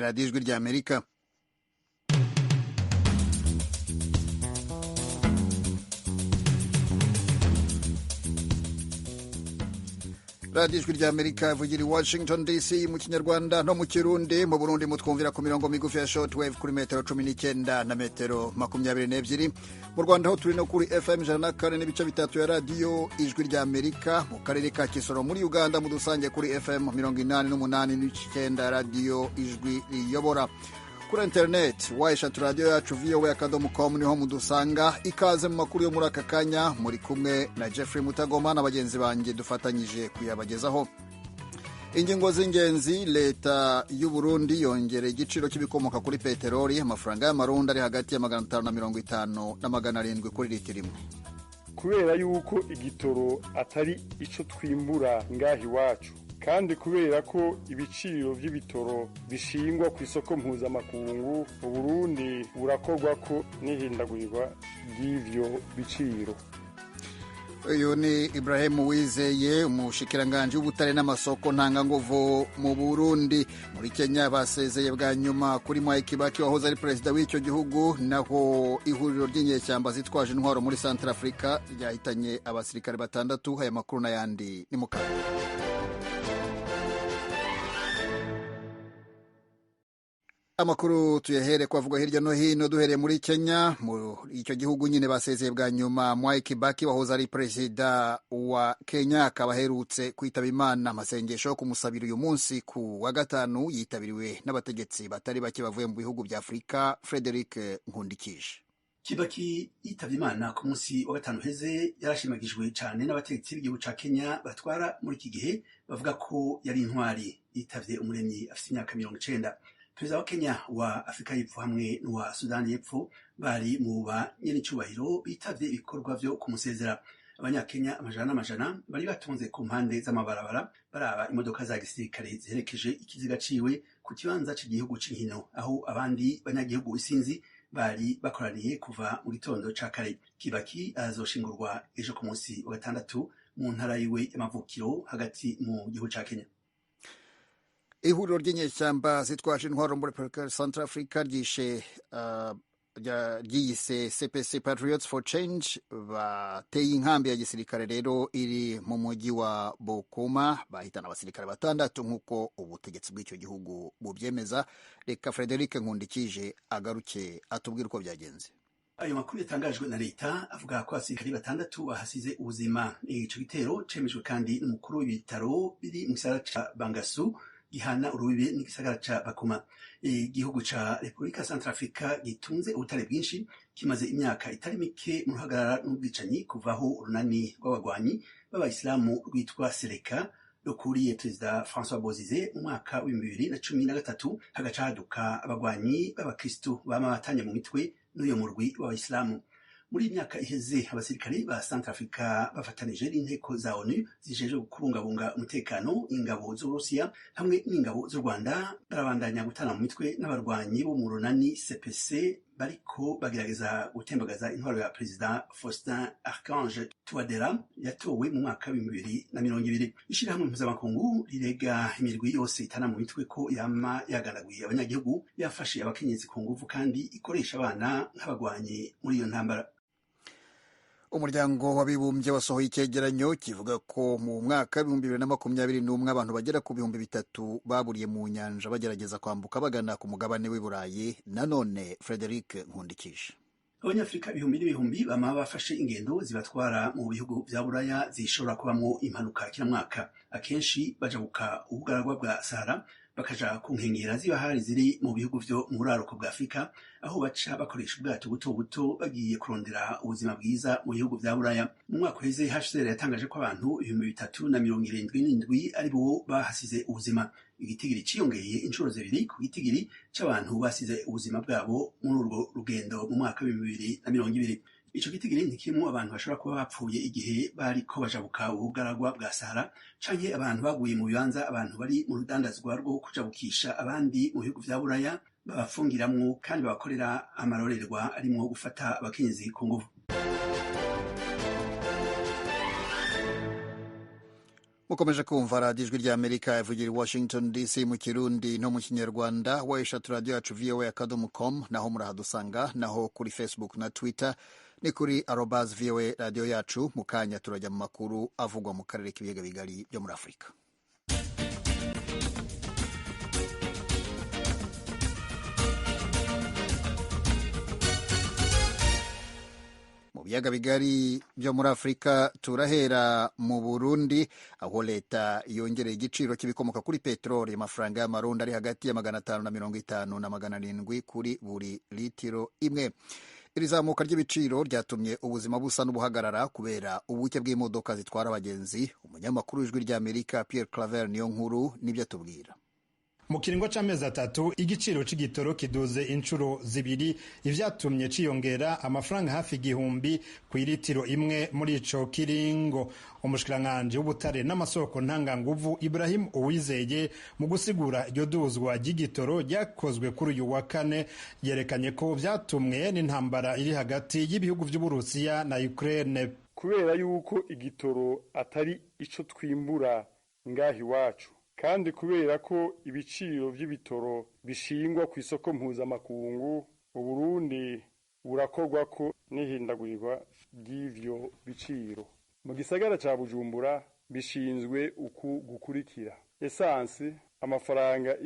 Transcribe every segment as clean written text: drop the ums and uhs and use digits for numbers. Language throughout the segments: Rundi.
radiyo ijwi ry'Amerika. radiyo ijwi ry'Amerika ivugira i Washington DC mu kinyarwanda no mu kirundi. Mu Burundi mutwumvira ku mirongo migufi ya shortwave kuri metero 19 na metero 22. Mu Rwanda ho turi no kuri FM 104 n'ibice bitatu ya radiyo ijwi ry'Amerika. Mu karere ka Kisoro muri Uganda mudusange kuri FM 88.9 ya radiyo ijwi riyobora. Kuri internet wayeshatu radiyo yacu voa.com niho mudusanga. Ikaze mu makuru yo muri aka kanya, muri kumwe na Jeffrey Mutagoma na bagenzi banjye dufatanyije kuyabagezaho. Ingingo z'ingenzi: leta y'u Burundi yongereye igiciro cy'ibikomoka kuri peteroli. Amafaranga y'amarundi ari hagati ya 550 na 700 kuri litiro imwe. Kubera yuko igitoro atari ico twimbura ngahi wacu, kandi kubera ko ibiciro by'ibitoro bishingwa ku isoko mpuzamakungu, u Burundi burakorwa ko n'ihindagurirwa ry'ivyo biciro. Uyu ni Ibrahim Uwizeye, umushikiranganje w'ubutare n'amasoko ntanganguvu mu Burundi. Muri Kenya basezeye bwa nyuma kuri Mwai Kibaki wahoze ari perezida w'icyo gihugu, naho ihuriro ry'inyeshyamba zitwaje intwaro muri Central Africa ryahitanye abasirikare 6. Aya makuru n'ayandi ni mukara. Amakuru tuyahere kwavuga hirya no hino, duhereye muri Kenya. Muri icyo gihugu nyine basezeye bwa nyuma Mwai Kibaki wahoze ari perezida wa Kenya, akaba aherutse kwitaba Imana. Amasengesho yo kumusabira uyu munsi ku wa gatanu yitabiriwe n'abategetsi batari bake bavuye mu bihugu bya Afurika. Frederic Nkundikije. Kibaki yitavye Imana ku munsi wa gatanu heze yarashimagijwe cyane n'abategetsi b'igihugu ca Kenya batwara muri iki gihe, bavuga ko yari intwari. Yitavye umuremyi afite imyaka 90. Perezida wa Kenya, wa Afrika y'Epfo hamwe n'uwa Sudani y'Epfo bari mu banyenicubahiro bitavye ibikorwa vyo kumusezera. Abanyakenya amajana n'amajana bari batonze ku mpande z'amabarabara baraba imodoka za gisirikare ziherekeje ikiziga ciwe ku kibanza c'igihugu c'inkino, aho abandi banyagihugu isinzi bari bakoraniye kuva mu gitondo ca kare. Kibaki azoshingurwa ejo ku munsi wa gatandatu mu ntara yiwe y'amavukiro hagati mu gihugu ca Kenya. Ihuriro ry'inyeshyamba zitwaje intwaro muri Central Africa ryiyise CPC Patriots for Change bateye inkambi ya gisirikare rero iri mu mujyi wa Bokoma, bahitana abasirikare 6 nk'uko ubutegetsi bw'icyo gihugu bubyemeza. Reka Frederic Nkundikije agaruke atubwira uko byagenze. Ayo makuru yatangajwe na leta avuga ko abasirikare 6 bahasize ubuzima. Ico gitero cemejwe kandi n'umukuru w'ibitaro biri mu gisagara ca Bangasu gihana urubibe n'igisagara ca Bakoma. Igihugu ca Repubulika Central Africa gitunze ubutare bwinshi, kimaze imyaka itari mike mu ruhagarara n'ubwicanyi kuvaho urunani rw'abagwanyi b'abayisilamu rwitwa Seleka rukuriye Perezida François Bozize mu mwaka wa 2013, hagaca haduka abagwanyi b'abakristu bama batanye mu mitwe n'uyo murwi w'abayisilamu. Muri imyaka iheze abasirikare ba Central Africa bafatanije n'inteko za ONU zijejwe kubungabunga umutekano, ingabo z'Uburusiya hamwe n'ingabo z'u Rwanda barabandanya gutana mu mitwe n'abarwanyi bo mu runani CPC bariko bagerageza gutembagaza intwaro ya Perezida Faustin Archange Touadera yatowe mu mwaka wa 2020. Ishirahamwe mpuzamakungu rirega imirwi yose itana mu mitwe ko yama yaganaguye abanyagihugu, yafashe abakenyezi ku nguvu kandi ikoresha abana nk'abagwanyi muri iyo ntambara. Umuryango w'abibumbye wasohoye icyegeranyo kivuga ko mu mwaka wa 2021 abantu bagera ku 3,000 baburiye mu nyanja bagerageza kwambuka bagana ku mugabane w'i Burayi. Nanone Frederic Nkundikije. Abanyafrika ibihumbi n'ibihumbi bama bafashe ingendo zibatwara mu bihugu vya Buraya zishobora kubamwo impanuka kila mwaka. Akenshi bajabuka ubugaragwa bwa Sahara bakaja ku nkengera z'ibahari ziri mu bihugu vyo mu buraruko bwa Afrika, aho baca bakoresha ubwato buto buto bagiye kurondera ubuzima bwiza mu bihugu vya Buraya. Mu mwaka uheze HCR yatangaje ko abantu 377 ari bo bahasize ubuzima. Igitigiri ciyongeye inshuro 2 ku gitigiri c'abantu basize ubuzima bwabo muri urwo rugendo mu mwaka wa 2020. Ico gitigiri ntikirimo abantu bashobora kuba bapfuye igihe bariko bajabuka ubugaragwa bwa Sahara, canke abantu baguye mu bibanza abantu bari mu rudandazwa rwo kujabukisha abandi mu bihugu vya Buraya babafungiramwo kandi babakorera amarorerwa arimwo gufata abakenyezi ku nguvu. mukomeje kumva radiyo ijwi rya amerika ivugira i washington dc mu kirundi no mu kinyarwanda weshatu radiyo yacu voa.com naho murahadusanga, naho kuri facebook na twitter ni kuri @voa radiyo yacu. mu kanya turajya mu makuru avugwa mu karere k'ibiyaga bigari byo muri afurika. mu biyaga bigari byo muri afurika turahera mu Burundi, aho leta yongereye igiciro cy'ibikomoka kuri peteroli. amafaranga y'amarundi ari hagati ya 550 na 700 kuri buri litiro imwe. iri zamuka ry'ibiciro ryatumye ubuzima busa n'ubuhagarara kubera ubuke bw'imodoka zitwara abagenzi. umunyamakuru w'ijwi ry'Amerika Pierre Claver niyo nkuru nibyo atubwira. mu kiringo c'amezi 3 igiciro c'igitoro kiduze inshuro zibiri, ivyatumye ciyongera amafaranga hafi 1,000 ku litiro imwe muri ico kiringo. umushikiranganji w'ubutare n'amasoko ntanganguvu Ibrahim Uwizeye mu gusigura iryo duzwa ry'igitoro ryakozwe kuri uyu wa kane yerekanye ko vyatumwe n'intambara iri hagati y'ibihugu vy'Uburusiya na Ukraine. kubera yuko igitoro atari ico twimbura ngahi wacu, kandi kubera ko ibiciro vy'ibitoro bishingwa ku isoko mpuzamakungu, Uburundi burakorwa ko n'ihindagurwa ry'ivyo biciro. mu gisagara ca Bujumbura bishinzwe uku gukurikira: esansi amafaranga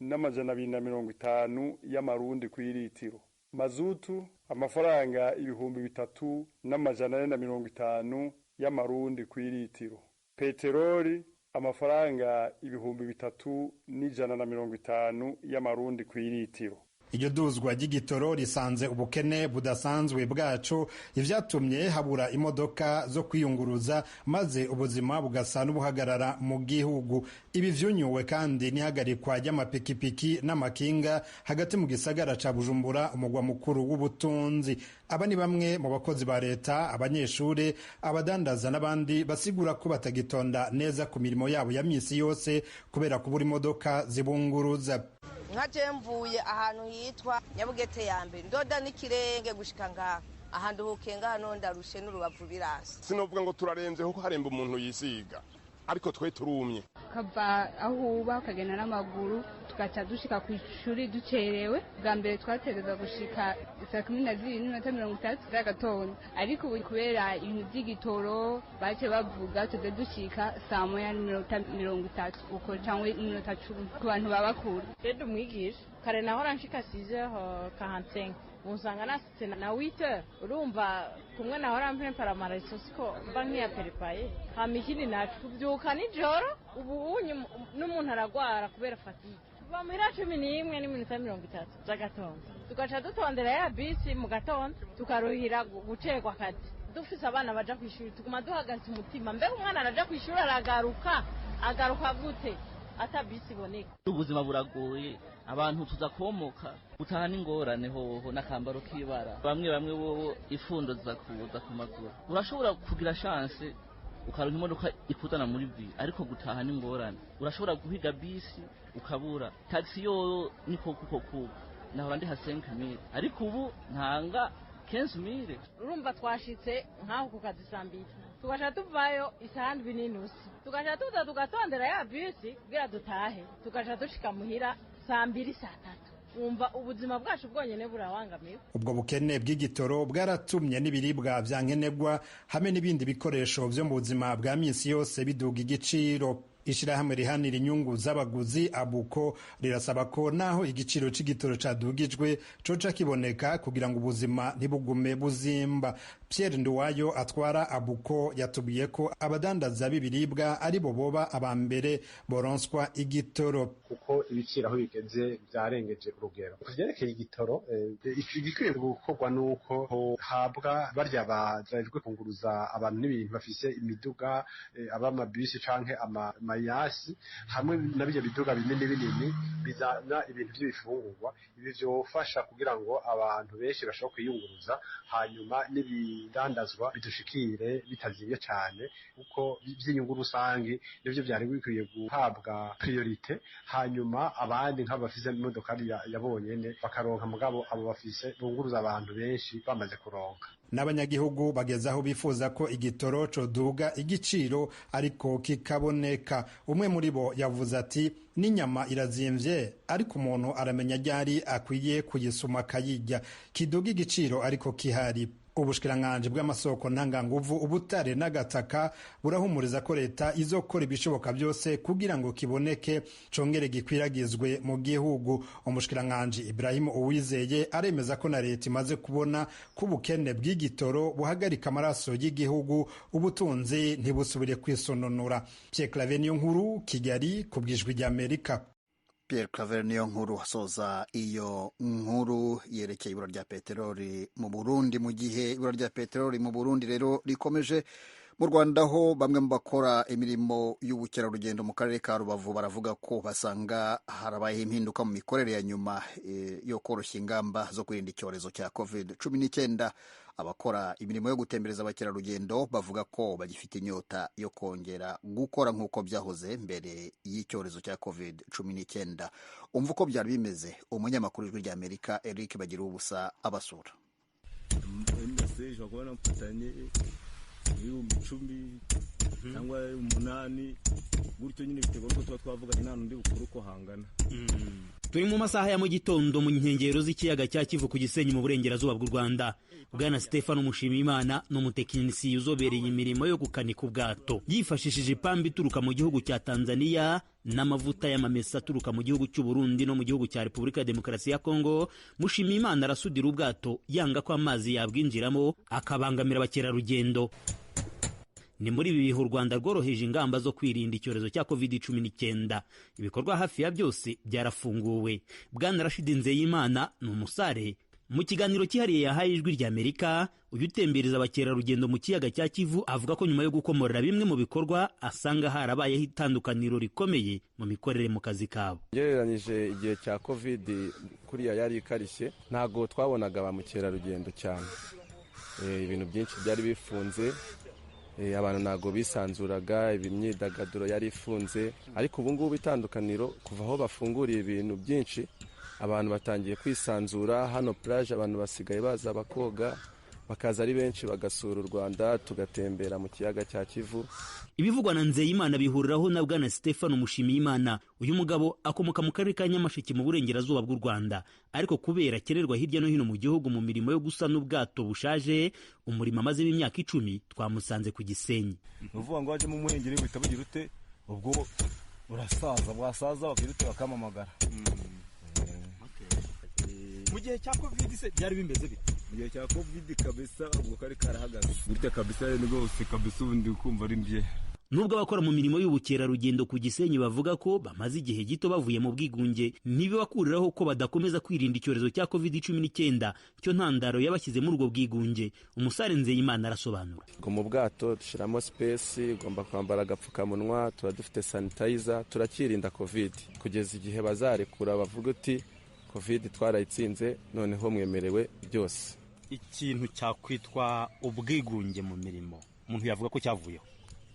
3,250 y'amarundi ku litiro, mazutu amafaranga 3,450 y'amarundi ku litiro, peteroli amafaranga 3,150 y'amarundi ku litiro. iryo duzwa ry'igitoro risanze ubukene budasanzwe bwacu, ivyatumye habura imodoka zo kwiyunguruza maze ubuzima bugasa n'ubuhagarara mu gihugu. ibi vyunyuwe kandi n'ihagarikwa ry'amapikipiki n'amakinga hagati mu gisagara ca Bujumbura, umugwa mukuru w'ubutunzi. aba ni bamwe mu bakozi ba leta, abanyeshure, abadandaza n'abandi basigura ko batagitonda neza ku mirimo yabo ya misi yose kubera kubura imodoka zibunguruza. nka mvuye ahantu hitwa Nyabugete ya mbere ndoda n'ikirenge gushika ngaha ahantu hukenga hano ndarushe n'urubavu birasi. sinovuga ngo turarenze kuko haremba umuntu yisiga, ariko twe turumye. kava aho uba ukagenda n'amaguru tugaca dushika ku ishuri ducerewe. bwa mbere twategereza gushika 12:30 z'agatondo, ariko ubu kubera ibintu by'igitoro bace bavuga tuze dushika 1:30 uko cyangwa 10 ku bantu babakuru. rero umwigisha kare nahora nshika 6:45 musanga nasitse na 8h. urumva kumwe nahora mpempara amaraso siko mba nkiya peripaye hama ikindi nacu tubyuka nijoro. ubu n'umuntu aragwara kubera fatigue. tuva muri 11:30 z'agatondo tugaca dutondera ya bisi mu gatondo tukaruhira gucerwa akazi. dufise abana baja kw'ishuri tuguma duhagaritse umutima, mbega umwana araja kw'ishuri agaruka gute ata bisi iboneka? ubuzima buragoye, abantu tuza komoka gutaha n'ingorane hoho n'akambaro k'ibara. bamwe bobo ifundo ziza kuza ku maguru. urashobora kugira chance ukaronka imodoka ikuzana muri bisi, ariko gutaha n'ingorane. urashobora guhiga bisi ukabura. taxi yo niko kuko nahora ndi ha 5,000 ariko ubu ntanga 15,000. urumva twashitse nkaho ku kazi sambiri tugasha tuvayo 7:30 tugasha tuza tugatondera ya bisi kugira dutahe tugasha dushika muhira 2:00 wumva ubuzima bwacu bwonyene burawangamiwe. ubwo bukene bw'igitoro bwaratumye n'ibiribwa vyankenegwa hamwe n'ibindi bikoresho vyo mu buzima bwa misi yose biduga igiciro. ishirahamwe rihanira inyungu z'abaguzi Abuko rirasaba ko naho igiciro c'igitoro cadugijwe coca kiboneka kugira ngo ubuzima ntibugume buzimba. Pierre Nduwayo atwara Abuko yatubwiye ko abadandaza b'ibiribwa ari bo boba abambere boronswa igitoro, kuko ibiciro aho bigeze vyarengeje urugero. kuvyerekeye igitoro igikwiye gukorwa nuko habwa barya bajejwe kunguruza abantu n'ibintu bafise imiduga abamabisi canke mayasi hamwe na bijya biduga binini binini bizana ibintu by'ibifungurwa. ibi vyofasha kugira ngo abantu benshi bashobora kwiyunguruza, hanyuma n'ibidandazwa bidushikire bitazimye cyane, kuko by'inyungu rusangi nivyo byari bikwiye guhabwa priorite. hanyuma abandi nk'abafise imodoka yabonyene bakaronka, mugabo abo bafise bunguruza abantu benshi bamaze kuronka. n'abanyagihugu bageze aho bifuza ko igitoro coduga igiciro ariko kikaboneka. Umwe muri bo yavuze ati n'inyama irazimvye ariko umuntu aramenya ryari akwiye kuyisuma akayirya, kiduga igiciro ariko kihari. Ubushikiranganji bw'amasoko ntanganguvu, ubutare n'agataka burahumuriza ko leta izokora ibishoboka byose kugira ngo kiboneke congere gikwiragizwe mu gihugu. Umushikiranganji Ibrahim Uwizeye aremeza ko na leta imaze kubona ko ubukene bw'igitoro buhagarika amaraso y'igihugu, ubutunzi ntibusubire kwisononora. Pierre Claver Niyonkuru, Kigali, ku bw'Ijwi ry'Amerika. Pierre Claver Niyonkuru asoza iyo nkuru yerekeye ibura rya peteroli mu Burundi. Mu gihe ibura rya peteroli mu Burundi rero rikomeje, mu Rwanda ho bamwe mu bakora imirimo y'ubukerarugendo mu karere ka Rubavu baravuga ko basanga harabaye impinduka mu mikorere ya nyuma yo koroshya ingamba zo kwirinda icyorezo cya COVID-19. Abakora imirimo yo gutembereza abakerarugendo bavuga ko bagifite inyota yo kongera gukora nk'uko byahoze mbere y'icyorezo cya COVID-19. Umva uko byari bimeze umunyamakuru w'Ijwi ry'Amerika Eric Bagiruwubusa abasura. ibihumbi 10 cyangwa 8 gutyo nyine biterwa nuko tuba twavuganye nta n'undi bukuru ko hangana. Turi mu masaha ya mu gitondo mu nkengero z'ikiyaga cya Kivu ku Gisenyi mu burengerazuba bw'u Rwanda. Bwana Stefano Mushimiyimana n'umutekinisiye uzobereye imirimo yo gukanika ubwato yifashishije ipambi ituruka mu gihugu cya Tanzania n'amavuta y'amamesa aturuka mu gihugu cy'u Burundi no mu gihugu cya Repubulika ya Demokarasi ya Kongo. Mushimiyimana arasudira ubwato yanga ko amazi yabwinjiramo akabangamira abakerarugendo. Ni muri ibi bihe u Rwanda rworoheje ingamba zo kwirinda icyorezo cya COVID-19. Ibikorwa hafi ya byose byarafunguwe. Bwana Rashid Nzeyimana ni umusare. Mu kiganiro cyihariye yahaye Ijwi ry'Amerika, uyu utembereza abakerarugendo mu kiyaga cya Kivu avuga ko nyuma yo gukomorera bimwe mu bikorwa asanga harabayeho itandukaniro rikomeye mu mikorere mu kazi kabo. Gereranyije igihe cya COVID kuriya yari ikarishye, ntago twabonaga ba mukerarugendo cyane. Ibintu byinshi byari bifunze, abantu ntago bisanzuraga, imyidagaduro yari ifunze, ariko ubu ngubu itandukaniro kuva aho bafunguriye ibintu byinshi, abantu batangiye kwisanzura. Hano plage abantu basigaye baza bakoga, bakaza ari benshi bagasura u Rwanda, tugatembera mu kiyaga cya Kivu. Ibivugwa na Nzeyimana bihuriraho na Bwana Stefano Mushimiyimana. Uyu mugabo akomoka mu karere ka Nyamasheke mu burengerazuba bw'u Rwanda, ariko kubera akererwa hirya no hino mu gihugu mu mirimo yo gusana ubwato bushaje, umurimo amazemo imyaka 10, twamusanze ku Gisenyi. Uvuga ngo waje mu muhengeri wita bugira ute, ubwo urasaza, bwasaza bakirute bakamamagara. Mu gihe cya COVID se byari bimeze bite? Mu gihe cya COVID kabisa ubwo kari karahagaze. Gutya kabisa rwose kabisa ubundi ukumva ari mbye. Nubwo abakora mu mirimo y'ubukerarugendo ku Gisenyi bavuga ko bamaze igihe gito bavuye mu bwigunge, ntibibakuriraho ko badakomeza kwirinda icyorezo cya COVID-19 cyo ntandaro yabashyize muri ubwo bwigunge. Umusare Nzeyimana arasobanura. Mu bwato dushiramo space, ugomba kwambara agapfukamunwa, tuba dufite sanitizer, turakirinda COVID kugeza igihe bazarekura bavuga uti COVID twarayitsinze, noneho mwemerewe byose. Ikintu cyakwitwa ubwigunge mu mirimo, umuntu yavuga ko cyavuyeho.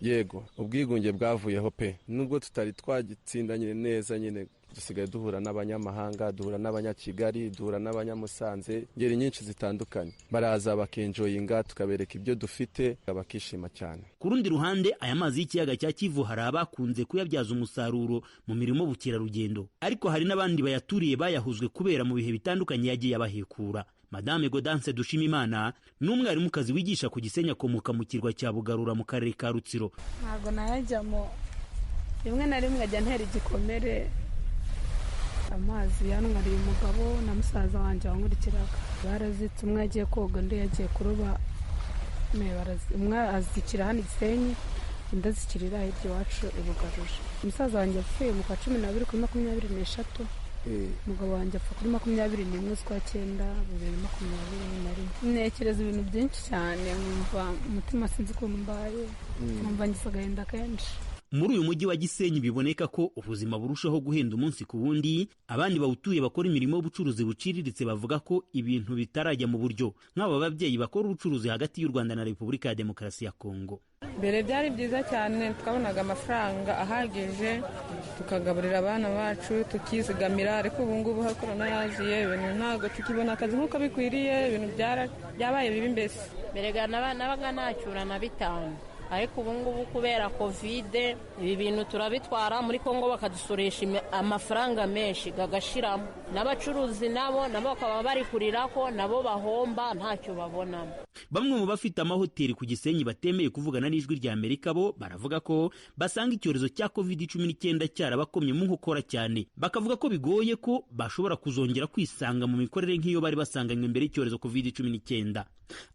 Yego, ubwigunge bwavuyeho pe. Nubwo tutari twagitsindanye neza, nyine dusigaye duhura n'abanyamahanga, duhura n'abanyakigali, duhura n'abanyamusanze, ngeri nyinshi zitandukanye. Baraza bakenjoyinga, tukabereka ibyo dufite, bakishima cyane. Ku rundi ruhande, aya mazi y'ikiyaga cya Kivu hari abakunze kuyabyaza umusaruro mu mirimo y'ubukerarugendo, ariko hari n'abandi bayaturiye bayahuzwe kubera mu bihe bitandukanye yagiye abahekura. Madame Godance Dushimimana n'umwarimukazi wigisha ku Gisenyi akomoka mu kirwa cya Bugarura mu karere ka Rutsiro. Ntago nayajyamo, rimwe na rimwe ajya ntera igikomere. Amazi yanwariye umugabo na musaza wanjye wankurikiraga, barazitse, umwe yagiye koga undi yagiye kuroba, umwe azikira hano Gisenyi, undi azikirira hirya iwacu i Bugarura. Umusaza wanjye yapfuye mu kwa 12 kuri 23, umugabo wanjye apfa kuri 21 z'ukwa 9 2021. Ntekereza ibintu byinshi cyane, nkumva umutima sinzi ukuntu mbaye, nkumva ngize agahinda kenshi. muri uyu mujyi wa Gisenyi biboneka ko ubuzima burushaho guhenda umunsi ku wundi. Abandi bawutuye bakora imirimo y'ubucuruzi buciriritse bavuga ko ibintu bitarajya mu buryo, nk'aba babyeyi bakora ubucuruzi hagati y'u Rwanda na Repubulika ya Demokarasi ya Kongo. Mbere byari byiza cyane, twabonaga amafaranga ahagije tukagaburira abana bacu tukizigamira, ariko ubu ngubu ha korona yaziye ibintu ntabwo tukibona akazi nk'uko bikwiriye, ibintu byabaye bibi. Mbese mbere nabaga nacyura na 5, ariko ubu ngubu kubera kovide ibi bintu turabitwara muri Kongo bakadusoresha amafaranga menshi gagashiramo, n'abacuruzi nabo bakaba bari kurira ko nabo bahomba ntacyo babonamo. Bamwe mu bafite amahoteli ku Gisenyi batemeye kuvugana n'Ijwi rya Amerika bo baravuga ko basanga icyorezo cya COVID-19 cyarabakomye mu nkokora cyane, bakavuga ko bigoye ko bashobora kuzongera kwisanga mu mikorere nk'iyo bari basanganywe mbere y'icyorezo COVID-19.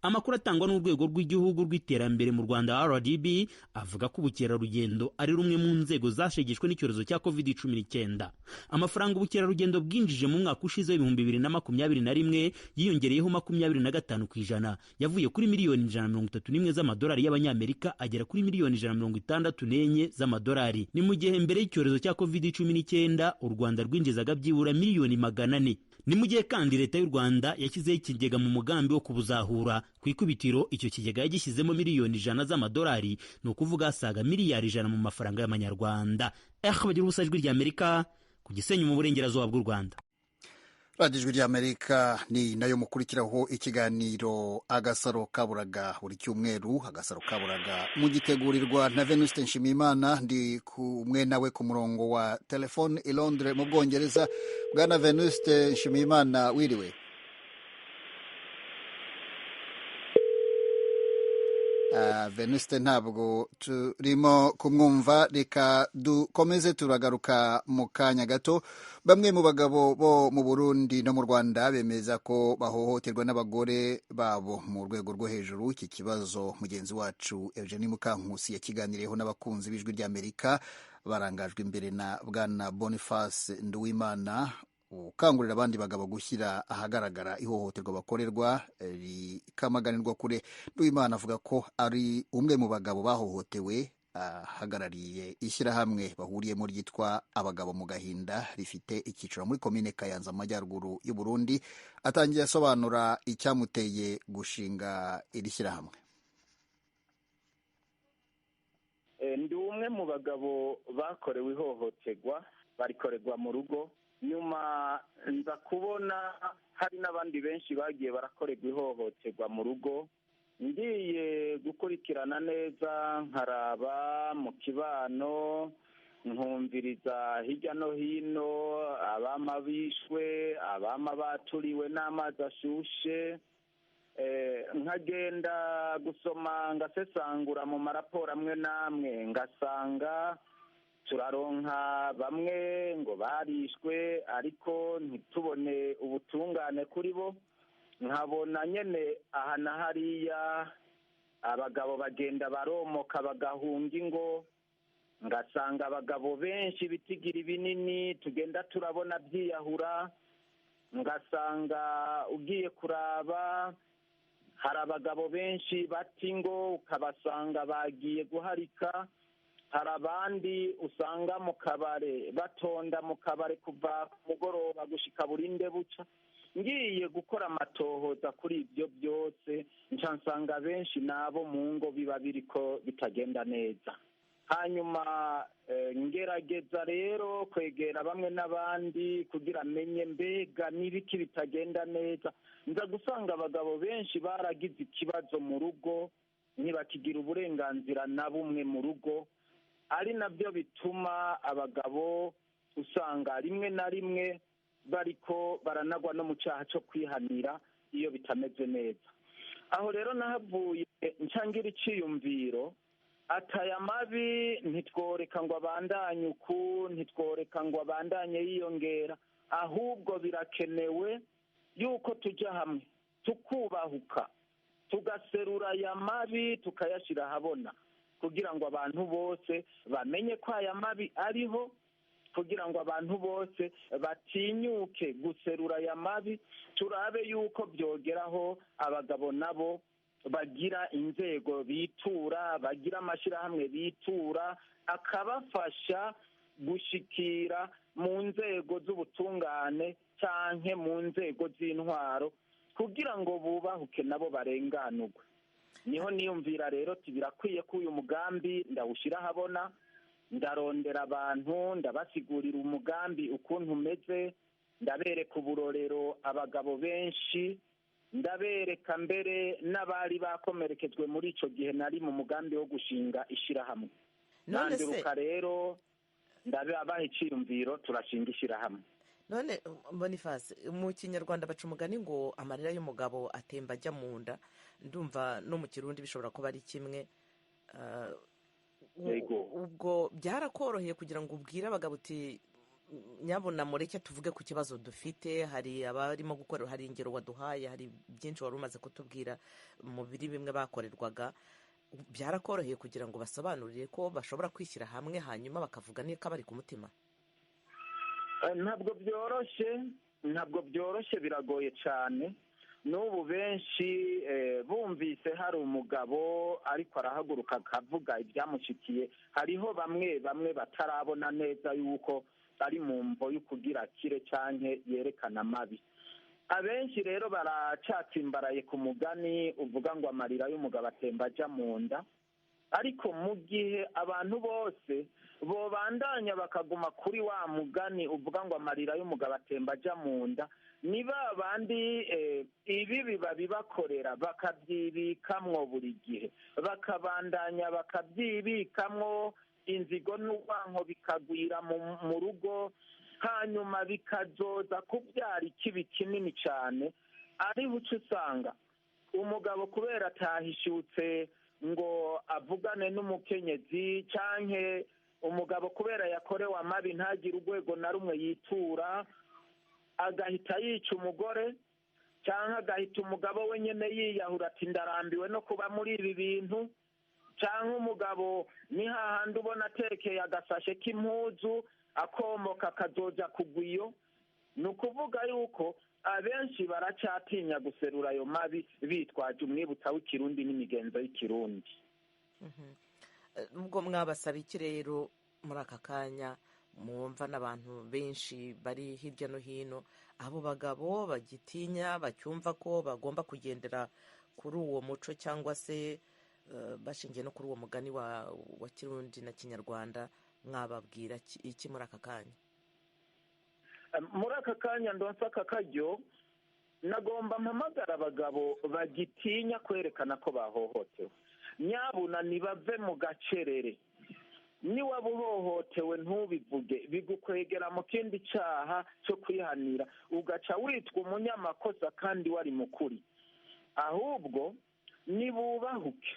Amakuru atangwa n'urwego rw'igihugu rw'iterambere mu Rwanda RDB avuga ko ubukerarugendo ari rumwe mu nzego zashegeshwe n'icyorezo cya COVID-19. Amafaranga ubukerarugendo bwinjije mu mwaka ushize 2021 yiyongereyeho 25% yavuye kuri miliyoni 131 z'amadolari y'abanyamerika agera kuri miliyoni 164 z'amadolari. Ni mu gihe mbere y'icyorezo cya COVID-19 u Rwanda rwinjizaga byibura miliyoni 400. Ni mu gihe kandi leta y'u Rwanda yashyizeho ikigega mu mugambi wo kubuzahura. Ku ikubitiro icyo kigega yagishyizemo miliyoni 100 z'amadolari, ni ukuvuga asaga miliyari 100 mu mafaranga y'amanyarwanda. Bagira ubusa Ijwi rya Amerika ku Gisenyi mu burengerazuba bw'u Rwanda. radiyo ijwi ry'amerika ni nayo mukurikiraho ikiganiro agasaro kaburaga buri cyumweru. Agasaro kaburaga mugitegurirwa na Venuste Nshimiyimana, ndi kumwe nawe ku murongo wa telefone i Londres mu Bwongereza. Bwana Venuste Nshimiyimana, wiriwe? Venuste ntabwo turimo kumwumva, reka dukomeze turagaruka mu kanya gato. Bamwe mu bagabo bo mu Burundi no mu Rwanda bemeza ko bahohoterwa n'abagore babo mu rwego rwo hejuru. Iki kibazo mugenzi wacu Eugenie Mukankusi yakiganiriyeho n'abakunzi b'Ijwi ry'Amerika barangajwe imbere na Bwana Boniface Nduwimana ukangurira abandi bagabo gushyira ahagaragara ihohoterwa bakorerwa rikamaganirwa kure. Nduwimana avuga ko ari umwe mu bagabo bahohotewe, ahagarariye ishyirahamwe bahuriyemo ryitwa Abagabo mu Gahinda, rifite icyicaro muri komine Kayanza mu majyaruguru y'u Burundi. Atangiye asobanura icyamuteye gushinga iri shyirahamwe. Ndi umwe mu bagabo bakorewe ihohoterwa, barikorerwa mu rugo. Nyuma nza kubona hari n'abandi benshi bagiye barakorerwa ihohoterwa mu rugo. Ngiye gukurikirana neza, nkaraba mu kibano, nkumviriza hirya no hino abama bishwe, abama baturiwe n'amazi ashushe. Nkagenda gusoma ngasesangura mu maraporo amwe n'amwe, ngasanga turaronka bamwe ngo barishwe ariko ntitubone ubutungane kuri bo. Nkabona nyene aha na hariya abagabo bagenda baromoka bagahunga ingo, ngasanga abagabo benshi bitigira binini tugenda turabona byiyahura. Ngasanga ugiye kuraba hari abagabo benshi bata ingo ukabasanga bagiye guharika. Hari abandi usanga mu kabare batonda mu kabare kuva ku mugoroba gushika burinde buca. Ngiye gukora amatohoza kuri ibyo byose nsanga benshi nabo mu ngo biba biriko bitagenda neza. Hanyuma ngerageza rero kwegera bamwe n'abandi kugira menye mbega n'ibiki bitagenda neza. Nza gusanga abagabo benshi baragize ikibazo mu rugo, ntibakigira uburenganzira na bumwe mu rugo. Ari nabyo bituma abagabo usanga rimwe na rimwe bariko baranagwa no mu cyaha cyo kwihanira iyo bitameze neza. Aho rero nahavuye ncangira iciyumviro, ataya mabi ntitworeka ngo abandanye uku, ntitworeka ngo abandanye yiyongera, ahubwo birakenewe yuko tujya hamwe tukubahuka, tugaserura aya mabi tukayashyira ahabona, kugira ngo abantu bose bamenye ko aya mabi ariho, kugira ngo abantu bose batinyuke guserura aya mabi. Turabe yuko byogeraho abagabo nabo bagira inzego bitura, bagira amashyirahamwe bitura, akabafasha gushikira mu nzego z'ubutungane canke mu nzego z'intwaro kugira ngo bubahuke nabo barenganurwe. Niho niyumvira rero birakwiye ko uyu mugambi ndawushira habona, ndarondera abantu ndabasigurira umugambi ukuntu umeze, ndabereka uburorero abagabo benshi, ndabereka mbere n'abari bakomerekejwe muri ico gihe nari mu mugambi wo gushinga ishirahamwe. Nanduruka rero ndabaha iciyumviro turashinga ishirahamwe. None Boniface, mu kinyarwanda baca umugani ngo amarira y'umugabo atemba ajya mu nda, ndumva no mu kirundi bishobora kuba ari kimwe. Ubwo byarakoroheye kugira ngo ubwire abagabo uti nyabona mureke tuvuge ku kibazo dufite, hari abarimo gukora, hari ingero waduhaye, hari byinshi wari umaze kutubwira mu biri bimwe bakorerwaga, byarakoroheye kugira ngo basobanurire ko bashobora kwishyira hamwe hanyuma bakavuga niko bari ku mutima? ntabwo byoroshye biragoye cyane. N'ubu benshi bumvise hari umugabo ariko arahaguruka akavuga ibyamushikiye, hariho bamwe batarabona neza yuko ari mu mvo y'ukugira kire canke yerekana amabi. Abenshi rero baracatsimbaraye ku mugani uvuga ngo amarira y'umugabo atemba ajya mu nda, ariko mu gihe abantu bose bobandanya bakaguma kuri wa mugani uvuga ngo amarira y'umugabo atemba ajya mu nda, ni ba bandi ibibi babibakorera bakabyibikamwo buri gihe, bakabandanya bakabyibikamwo, inzigo n'urwanko bikagwira mu rugo, hanyuma bikazoza kubyara ikibi kinini cyane. Ari buce usanga umugabo kubera atahishutse ngo avugane n'umukenyezi, canke umugabo kubera yakorewe amabi ntagire urwego na rumwe yitura, agahita yica umugore, canke agahita umugabo we nyene yiyahura ati ndarambiwe no kuba muri ibi bintu, canke umugabo ni hahandi ubona atekeye agasashe k'impuzu akomoka akazoja kugwiyo. Ni ukuvuga yuko abenshi baracatinya guserura ayo mabi bitwaje umwibutsa w'ikirundi n'imigenzo y'ikirundi. Ubwo mwabasaba iki rero muri aka kanya mwumva n'abantu benshi bari hirya no hino, abo bagabo bagitinya bacyumva ko bagomba kugendera kuri uwo muco cyangwa se bashingiye no kuri uwo mugani wa kirundi na kinyarwanda, mwababwira iki muri aka kanya? Muri aka kanya ndonsa aka karyo nagomba mpamagara abagabo bagitinya kwerekana ko bahohotewe, nyabuna nibave mu gacerere. Niwaba uhohotewe ntubivuge, bigukwegera mu kindi cyaha cyo kwihanira, ugaca witwa umunyamakosa kandi wari mukuri. Ahubwo nibubahuke,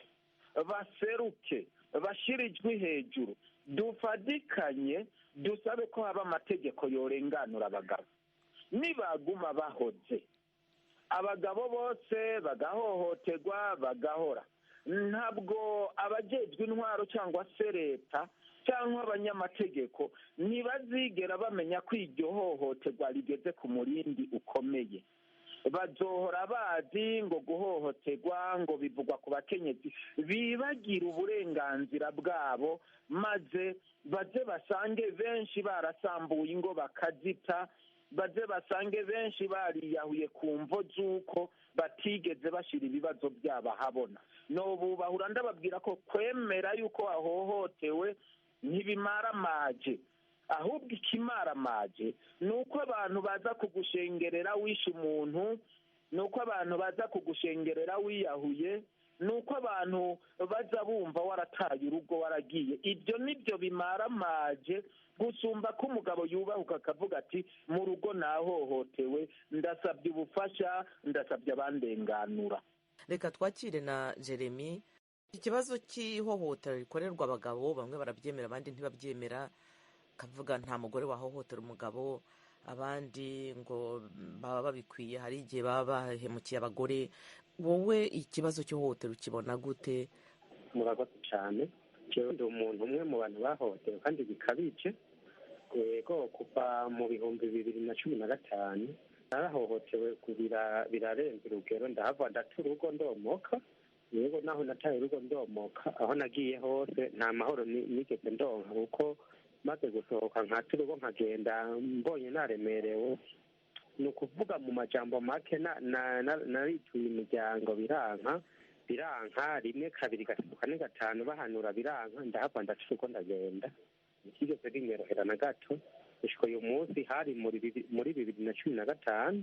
baseruke, bashire ijwi hejuru, dufadikanye dusabe ko haba amategeko yorenganura abagabo. Nibaguma bahoze, abagabo bose bagahohoterwa bagahora, ntabwo abajejwe intwaro cyangwa se leta cyangwa abanyamategeko ntibazigera bamenya ko iryo hohoterwa rigeze ku murindi ukomeye. Bazohora bazi ngo guhohoterwa ngo bivugwa ku bakenyezi, bibagira uburenganzira bwabo, maze baze basange benshi barasambuye ingo bakazita, baze basange benshi bariyahuye ku mvo z'uko batigeze bashira ibibazo byabo ahabona. Nobubahura ndababwira ko kwemera yuko wahohotewe ntibimaramaje, ahubwo ikimaramaje ni uko abantu baza kugushengerera wishe umuntu, ni uko abantu baza kugushengerera wiyahuye, ni uko abantu baza bumva warataye urugo waragiye. Ibyo nibyo bimaramaje gusumba ko umugabo yubahuka akavuga ati mu rugo nahohotewe, ndasabye ubufasha, ndasabye abandenganura. Reka twakire na Jeremy. Ikibazo cy'ihohotera rikorerwa abagabo, bamwe barabyemera abandi ntibabyemera, kavuga nta mugore wahohotera umugabo, abandi ngo baba babikwiye, hari igihe baba bahemukiye abagore. Wowe ikibazo cy'ihohotera ukibona gute? Murakoze cyane. Jewe ndi umuntu umwe mu bantu bahohotewe kandi bikabije. Yego, kuva mu 2015 narahohotewe birarenze urugero, ndahava ndata urugo ndomoka, yego naho nataye urugo ndomoka aho nagiye hose nta mahoro nigeze ndonka kuko maze gusohoka nkata urugo nkagenda mbonye naremerewe ni ukuvuga mu majambo make narituye imiryango biranka rimwe kabiri gatatu kane gatanu bahanura biranka ndahava ndaca uko ndagenda ntikigeze binyorohera na gato gushika uyu munsi hari muri 2015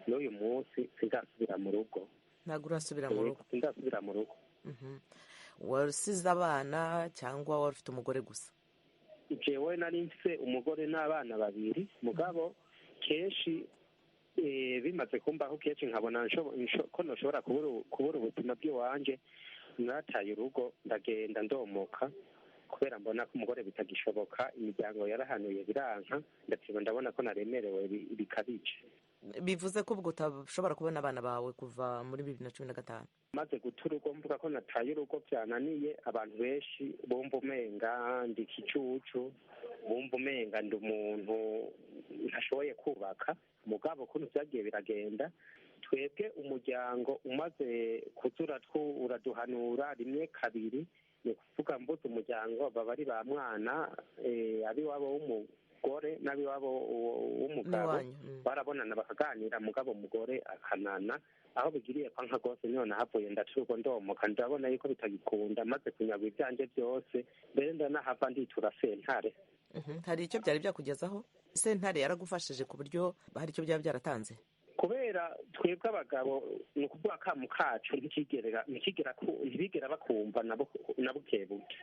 n'uyu munsi sindasubira mu rugo. Ntabwo urasubira mu rugo? Sindasubira mu rugo. Wasize abana cyangwa wari ufite umugore gusa? Jewe nari mfise umugore n'abana babiri mugabo kenshi bimaze kumbaho kenshi nkabona ko ntushobora kubura ubuzima bw'iwanje nataye urugo ndagenda ndomoka kubera mbona ko umugore bitagishoboka imiryango yarahanuye biranka ndetse ndabona ko naremerewe bikabije. Bivuze ko ubwo utashobora kubona abana bawe kuva muri 2015? Maze guta urugo mvuga ko nataye urugo byananiye abantu benshi bumva umenga ndi ikicucu bumva umenga ndi umuntu ntashoboye kubaka mugabo kuntu byagiye biragenda twebwe umuryango umaze kuzura uraduhanura rimwe kabiri ni kuvuga mbuze umuryango baba ari ba mwana abiwabo w'umugore n'abiwabo w'umugabo barabonana bakaganira mugabo umugore akanana aho bigiriye kwa nka gose none havuye ndacuruko ndomoka ndabona yuko bitagikunda maze kunyagwa ibyanje byose mbere ndanahava nditura sentare. Hari icyo byari byakugezaho? Sentare yaragufashije ku buryo hari icyo byaba byaratanze? Kubera twebwe abagabo ni ukuvuga akamu kacu ntibigera bakumva na bukebuke.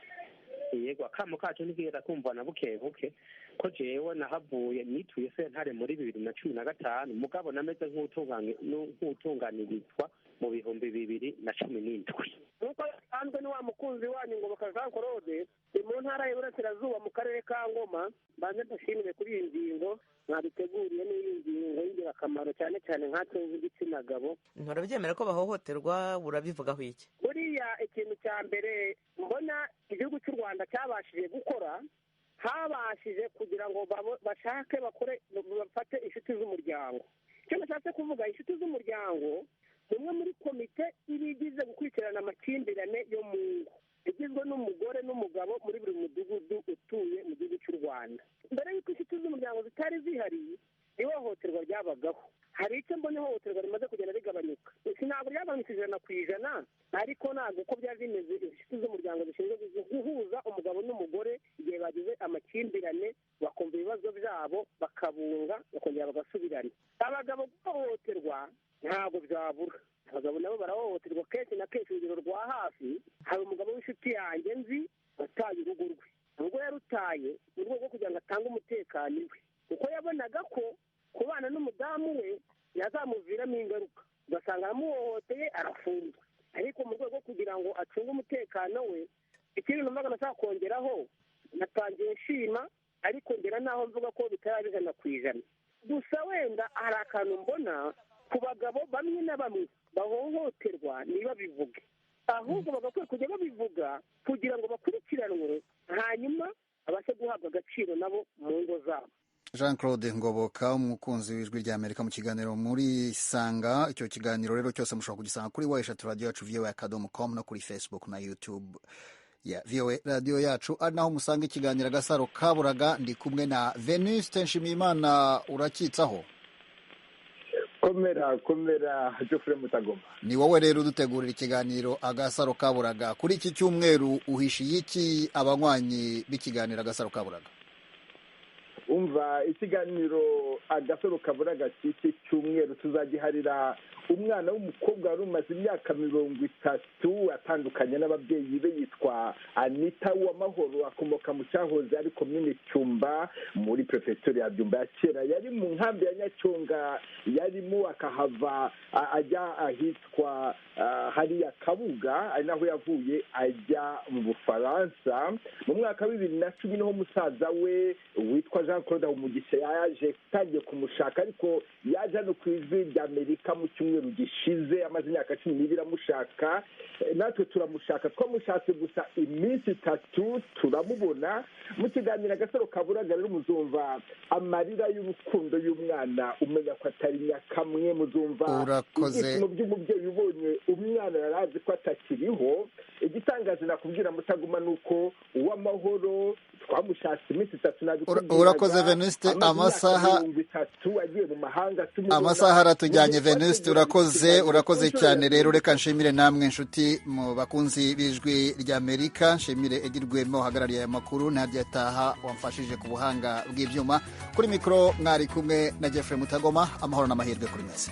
Yego akamu kacu ntibigera kumva na bukebuke ko jewe nahavuye nituye sentare muri 2015 mugabo nameze nk'utunganirizwa mu 2017. Nuko sanzwe ni wa mukunzi wanyu ngo bakazakorode mu ntara y'Iburasirazuba mu karere ka Ngoma banze ndashimire kuri iyi ngingo mwabiteguriye n'iyi ngingo y'ingirakamaro cyane cyane nkatwe nk'igitsina gabo. Nturabyemera ko bahohoterwa urabivugaho iki? Buriya ikintu cya mbere mbona igihugu cy'u Rwanda cyabashije gukora habashije kugira ngo bashake bafate inshuti z'umuryango. Icyo nashatse kuvuga inshuti z'umuryango umwe muri komite ibigize gukurikirana amakimbirane yo mu ngo igizwe n'umugore n'umugabo muri buri mudugudu utuye mu gihugu cy'u Rwanda. Mbere y'uko inshuti z'umuryango zitari zihari ihohoterwa ryabagaho. Hari icyo mbona ihohoterwa rimaze kugenda rigabanyuka. Ntabwo ryagabanutse 100% ariko ntabwo uko byari bimeze inshuti z'umuryango zishinzwe guhuza umugabo n'umugore igihe bagize amakimbirane bakumva ibibazo byabo bakabunga bakongera bagasubirana. Abagabo guhohoterwa ntabwo byabura. Abagabo nabo barahohoterwa kenshi na kenshi. Urugero rwa hafi hari umugabo w'inshuti yanjye nzi wataye urugo rwe. Ubwo yarutaye mu rwego rwo kugira ngo atange umutekano iwe kuko yabonaga ko kubana n'umudamu we yazamuviramo ingaruka ugasanga aramuhohoteye arafunzwe. Ariko mu rwego rwo kugira ngo acunge umutekano we ikindi numvaga nashaka kongeraho natangiye nshima ariko ngera naho mvuga ko bitari 100%. Gusa wenda hari akantu mbona ku bagabo bamwe na bamwe bahohoterwa niba bivuge ahubwo bagakwiye kujya babivuga kugira ngo bakurikiranwe hanyuma abashe guhabwa agaciro nabo mu ngo zabo. Jean-Claude Ngoboka umukunzi w'ijwi rya Amerika mu kiganiro muri Sanga. Icyo kiganiro rero cyose mushobora kugisanga kuri wayeshatu radio yacu voa.com no kuri Facebook na YouTube ya VOA radio yacu ari naho musanga ikiganiro Agasaro Kaburaga. Ndi kumwe na Venuste Nshimiyimana. Urakitsaho? Komera Geoffrey Mutagoma. Ni wowe rero udutegurira ikiganiro Agasaro Kaburaga. Kuri iki cyumweru uhishiye iki abanywanyi b'ikiganiro Agasaro Kaburaga? Umva ikiganiro Agasaro Kaburaga cy'iki cyumweru tuzagiharira umwana w'umukobwa wari umaze imyaka 30 atandukanye n'ababyeyi be yitwa Anita Uwamahoro akomoka mu cyahoze ari komine Cyumba muri prefecture ya Byumba ya kera. Yari mu nkambi ya Nyacyonga yarimo akahava ajya ahitwa hariya Kabuga ari naho yavuye ajya mu Bufaransa. Mu mwaka wa 2010 niho musaza we witwa Jean-Claude Umugisha yaje tagiye kumushaka ariko yaje no ku ijwi rya Amerika mu cyumweru gishize amaze imyaka 12 amushaka natwe turamushaka, twamushatse gusa iminsi 3 turamubona. Mu kiganiro Agasaro Kaburaga rero muzumva amarira y'urukundo y'umwana umenya ko atari nyakamwe, muzumva ibyishimo by'umubyeyi ubonye umwana yarazi ko atakiriho. Igitangaje nakubwira Mutaguma nuko uw'amahoro twamushatse iminsi 3 nabikubwira. Urakoze Venuste, amasaha aratujyanye Venuste, urakoze cyane. Rero reka nshimire namwe nshuti mu bakunzi b'ijwi ry'Amerika, nshimire Egirwemo uhagarariye aya makuru, Nadia Taha wamfashije ku buhanga bw'ibyuma. Kuri mikoro mwari kumwe na Jeffrey Mutagoma. Amahoro n'amahirwe kuri mwese.